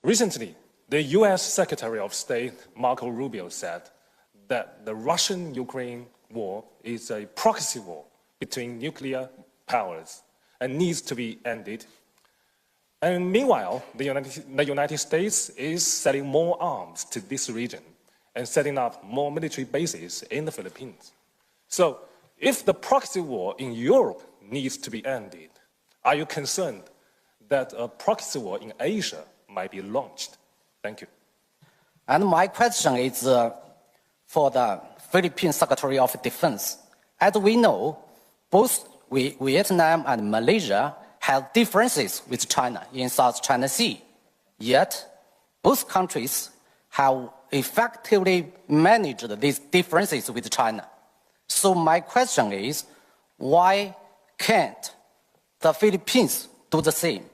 Recently, the US Secretary of State Marco Rubio said that the Russian-Ukraine war is a proxy war between nuclear powers and needs to be ended. And meanwhile, the United States is selling more arms to this region and setting up more military bases in the Philippines. So, if the proxy war in Europe needs to be ended, are you concerned that a proxy war in Asia might be launched? Thank you. And my question is for the Philippine Secretary of Defense. As we know, both Vietnam and Malaysia have differences with China in South China Sea. Yet, both countries have effectively managed these differences with China. So my question is, why can't the Philippines do the same?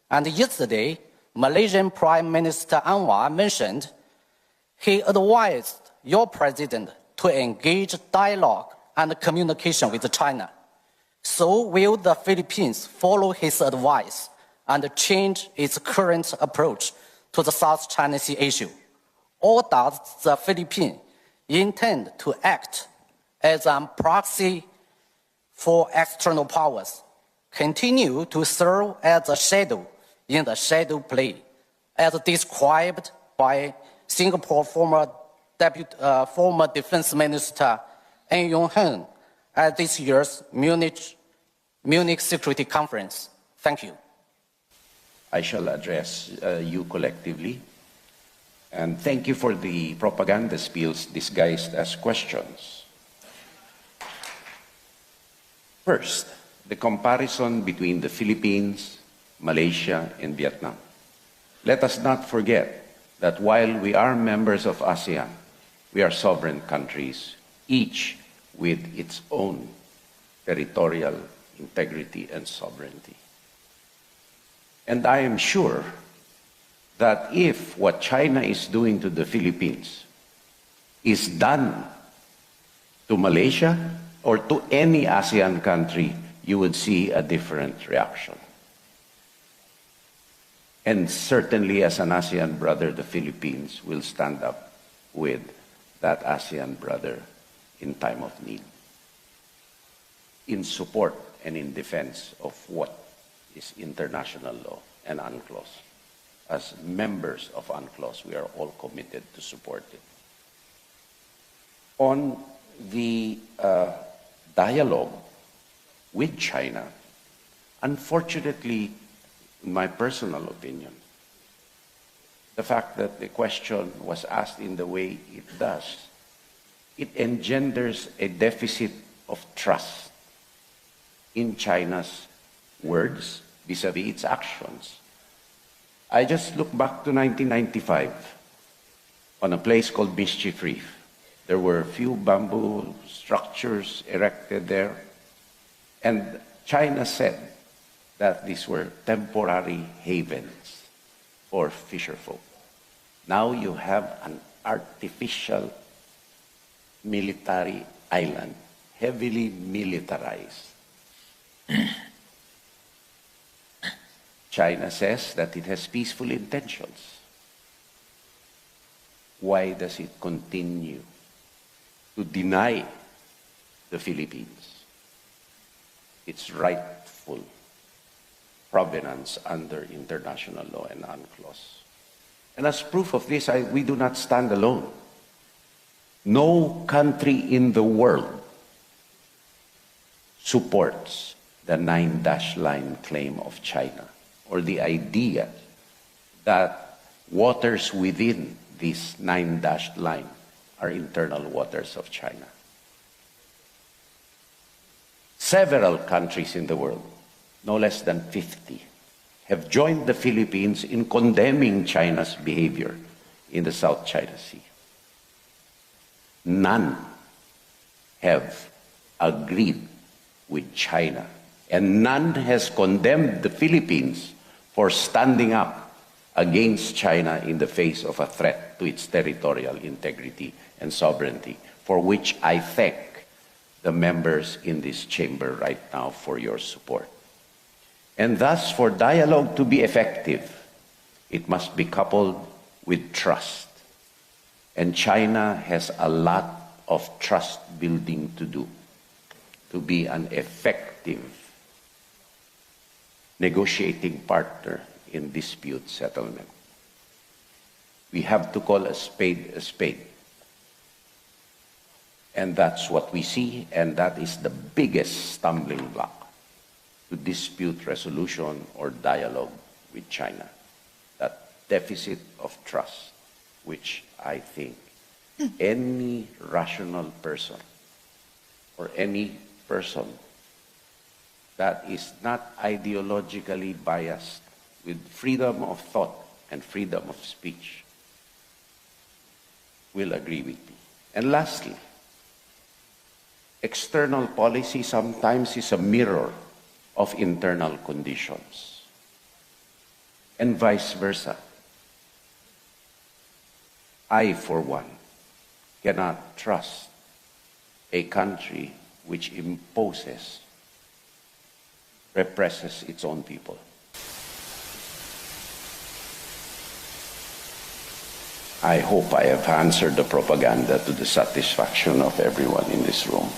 And yesterday, Malaysian Prime Minister Anwar mentioned he advised your president to engage dialogue and communication with China. So will the Philippines follow his advice and change its current approach to the South China Sea issue? Or does the Philippines intend to act as a proxy for external powers, continue to serve as a shadow in the shadow play, as described by Singapore former Defense Minister An Yong-hun at this year's Munich Security Conference? Thank you. I shall address you collectively. And thank you for the propaganda spills disguised as questions. First, the comparison between the Philippines, Malaysia, and Vietnam. Let us not forget that while we are members of ASEAN, we are sovereign countries, each with its own territorial integrity and sovereignty. And I am sure that if what China is doing to the Philippines is done to Malaysia or to any ASEAN country, you would see a different reaction. And certainly as an ASEAN brother, the Philippines will stand up with that ASEAN brother in time of need, in support and in defense of what is international law and UNCLOS. As members of UNCLOS, we are all committed to support it. On the dialogue with China, unfortunately, in my personal opinion, the fact that the question was asked in the way it does, it engenders a deficit of trust in China's words vis-à-vis its actions. I just look back to 1995 on a place called Mischief Reef. There were a few bamboo structures erected there, and China said that these were temporary havens for fisherfolk. Now you have an artificial military island, heavily militarized. China says that it has peaceful intentions. Why does it continue to deny the Philippines its rightful provenance under international law and UNCLOS? And as proof of this, we do not stand alone. No country in the world supports the 9-dash line claim of China, or the idea that waters within this 9-dash line are internal waters of China. Several countries in the world, no less than 50, have joined the Philippines in condemning China's behavior in the South China Sea. None have agreed with China, and none has condemned the Philippines for standing up against China in the face of a threat to its territorial integrity and sovereignty, for which I thank the members in this chamber right now for your support. And thus, for dialogue to be effective, It must be coupled with trust. And China has a lot of trust building to do to be an effective negotiating partner in dispute settlement. We have to call a spade a spade. And that's what we see, and that is the biggest stumbling block to dispute resolution or dialogue with China. That deficit of trust, which I think any rational person or any person that is not ideologically biased with freedom of thought and freedom of speech will agree with me. And lastly, external policy sometimes is a mirror of internal conditions, and vice versa. I, for one, cannot trust a country which imposes, represses its own people. I hope I have answered the propaganda to the satisfaction of everyone in this room.